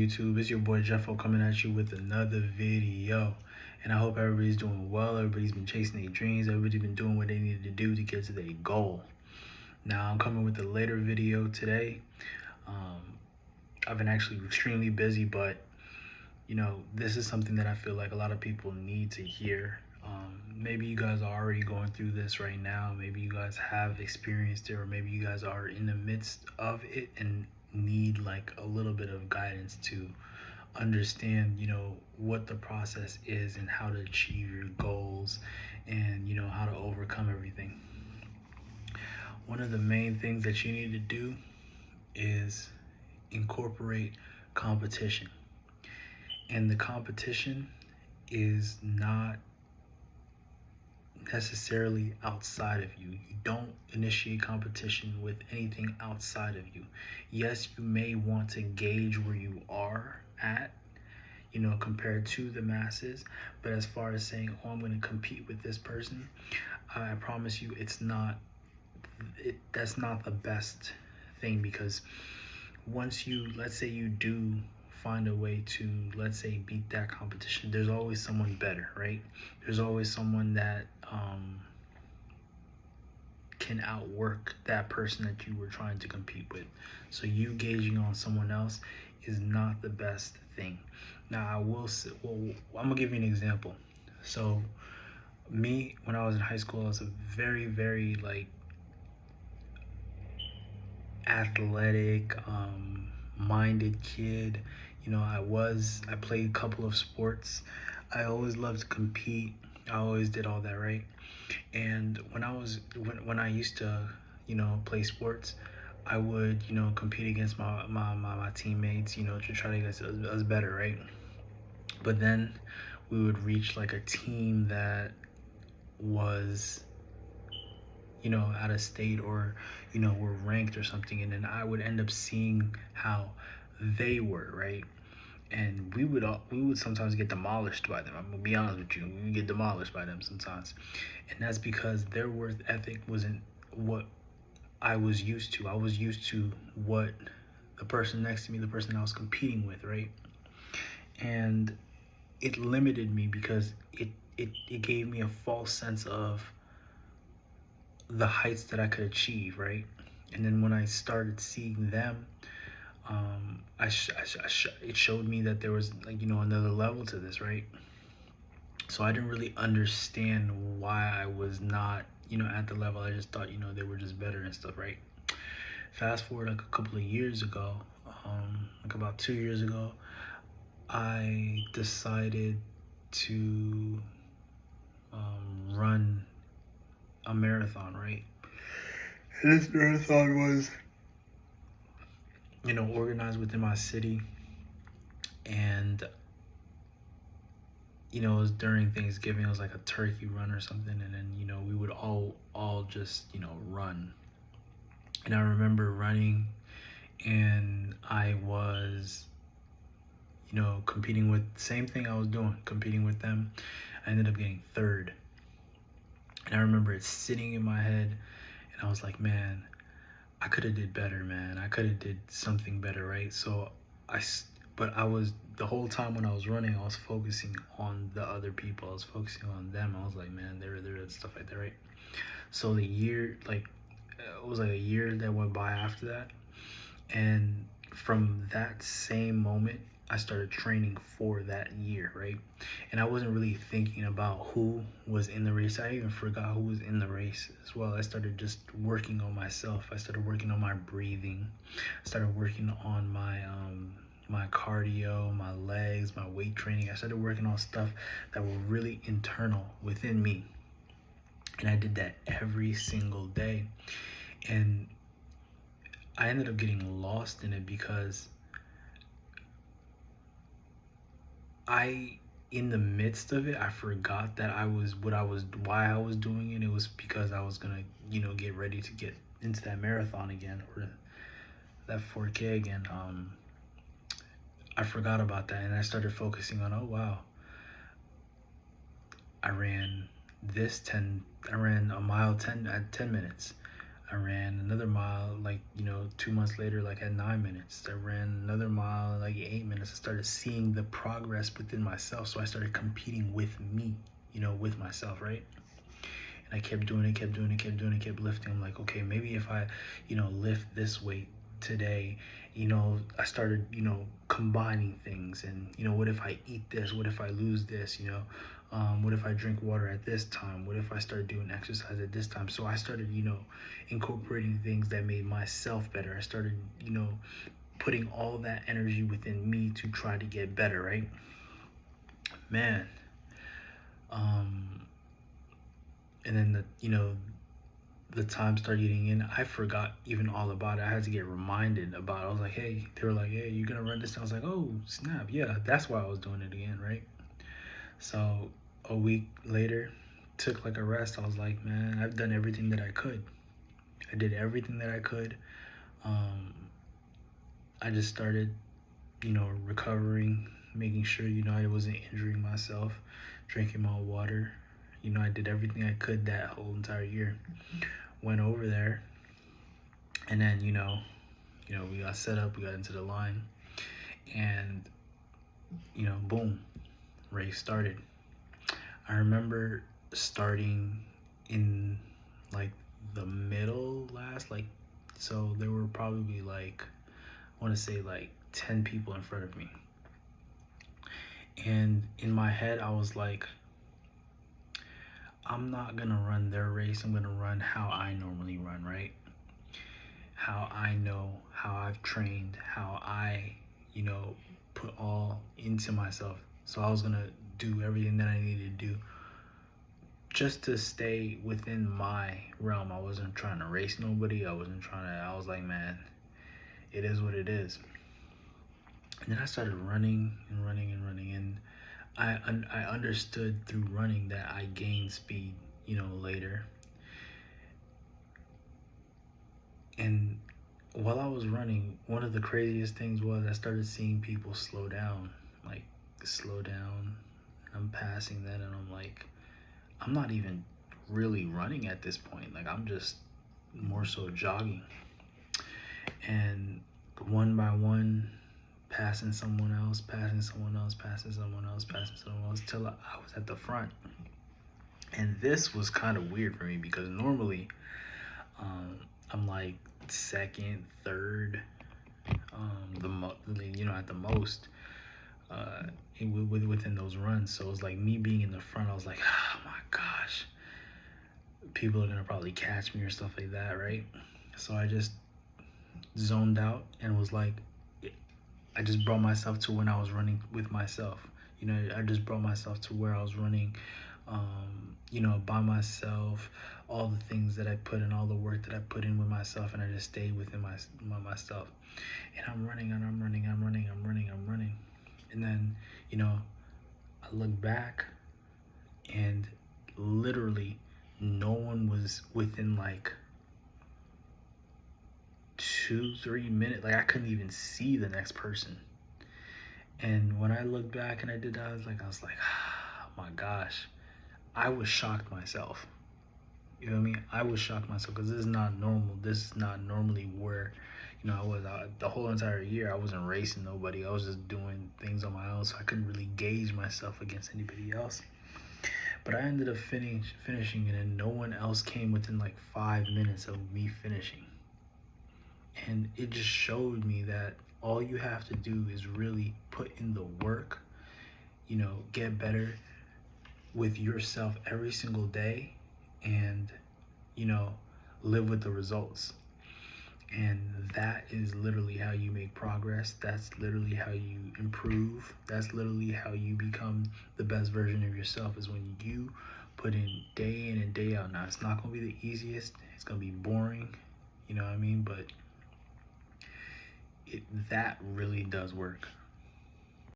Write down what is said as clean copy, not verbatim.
YouTube? It's your boy Jeffo coming at you with another video. And I hope everybody's doing well. Everybody's been chasing their dreams. Everybody's been doing what they needed to do to get to their goal. Now I'm coming with a later video today. I've been actually extremely busy, but this is something that I feel like a lot of people need to hear. Maybe you guys are already going through this right now. Maybe you guys have experienced it, or maybe you guys are in the midst of it and need like a little bit of guidance to understand what the process is and how to achieve your goals, and how to overcome everything. One of the main things that you need to do is incorporate competition. And the competition is not necessarily outside of you. You don't initiate competition with anything outside of you. Yes, you may want to gauge where you are at, compared to the masses, but as far as saying, oh, I'm going to compete with this person, I promise you that's not the best thing, because once let's say you do find a way to, let's say, beat that competition, there's always someone better, right? There's always someone that can outwork that person that you were trying to compete with. So you gauging on someone else is not the best thing. Now I will say, I'm gonna give you an example. So me, when I was in high school, I was a very, very athletic minded kid. I played a couple of sports. I always loved to compete. I always did all that, right? And when I used to play sports, I would compete against my teammates, to try to get us better, right? But then we would reach like a team that was out of state, or were ranked or something, and then I would end up seeing how they were, right? And we would sometimes get demolished by them. I'm gonna be honest with you, we get demolished by them sometimes, and that's because their worth ethic wasn't what I was used to. I was used to what the person next to me, the person I was competing with, right? And it limited me because it gave me a false sense of the heights that I could achieve, right? And then when I started seeing them, it showed me that there was another level to this, right? So I didn't really understand why I was not at the level. I just thought they were just better and stuff, right? Fast forward like a couple of years ago, like about 2 years ago, I decided to run a marathon, right? And this marathon was organized within my city, and it was during Thanksgiving. It was like a turkey run or something, and then we would all just run. And I remember running, and I was competing with the same thing I was doing, competing with them. I ended up getting third, and I remember it sitting in my head, and I was like, man, I could have did better, man. I could have did something better, right? So but I was, the whole time when I was running, I was focusing on the other people. I was focusing on them. I was like, man, they're stuff like that, right? So the year, it was like a year that went by after that, and from that same moment, I started training for that year, right? And I wasn't really thinking about who was in the race. I even forgot who was in the race as well. I started just working on myself. I started working on my breathing. I started working on my cardio, my legs, my weight training. I started working on stuff that were really internal within me. And I did that every single day. And I ended up getting lost in it because in the midst of it, I forgot that why I was doing it. It was because I was gonna, get ready to get into that marathon again, or that 4K again. I forgot about that, and I started focusing on, oh wow, I ran a mile 10 at 10 minutes. I ran another mile, like, 2 months later, like at 9 minutes. I ran another mile, like 8 minutes. I started seeing the progress within myself. So I started competing with me, with myself, right? And I kept doing it, kept doing it, kept doing it, kept lifting. I'm like, okay, maybe if I, lift this weight today, I started, combining things. And, what if I eat this? What if I lose this? What if I drink water at this time? What if I start doing exercise at this time? So I started, incorporating things that made myself better. I started, putting all that energy within me to try to get better, right? Man. And then the time started getting in. I forgot even all about it. I had to get reminded about it. I was like, hey, they were like, hey, you gonna run this? I was like, oh snap, yeah, that's why I was doing it again, right? So a week later, took like a rest. I was like, man, I've done everything that I could. I did everything that I could. um, I just started, recovering, making sure, I wasn't injuring myself, drinking my water. I did everything I could that whole entire year. Went over there, and then we got set up, we got into the line, and boom, race started. I remember starting in like the middle last, like, so there were probably like, I want to say like 10 people in front of me. And in my head, I was like, I'm not gonna run their race. I'm gonna run how I normally run, right? How I know, how I've trained, how I, put all into myself. So I was gonna do everything that I needed to do just to stay within my realm. I wasn't trying to race nobody. I was like, man, it is what it is. And then I started running and running and running. And I understood through running that I gained speed, later. And while I was running, one of the craziest things was I started seeing people slow down, like slow down. I'm passing that, and I'm like, I'm not even really running at this point. Like, I'm just more so jogging. And one by one, passing someone else, passing someone else, passing someone else, passing someone else, till I was at the front. And this was kind of weird for me because normally, I'm like second, third, at the most, within those runs. So it was like me being in the front. I was like, oh my gosh, people are gonna probably catch me or stuff like that, right? So I just zoned out and was like, I just brought myself to when I was running with myself. I just brought myself to where I was running, by myself. All the things that I put in, all the work that I put in with myself, and I just stayed within myself. And I'm running, and I'm running, I'm running, I'm running, I'm running. And then, I look back, and literally no one was within like 2-3 minutes. Like, I couldn't even see the next person. And when I looked back and I did that, I was like, oh my gosh, I was shocked myself. You know what I mean? I was shocked myself because this is not normal. This is not normally where, I was the whole entire year. I wasn't racing nobody. I was just doing things on my own, so I couldn't really gauge myself against anybody else. But I ended up finishing, and then no one else came within like 5 minutes of me finishing. And it just showed me that all you have to do is really put in the work, get better with yourself every single day, and, live with the results. And that is literally how you make progress. That's literally how you improve. That's literally how you become the best version of yourself, is when you put in day in and day out. Now, it's not going to be the easiest. It's going to be boring. You know what I mean? But that really does work.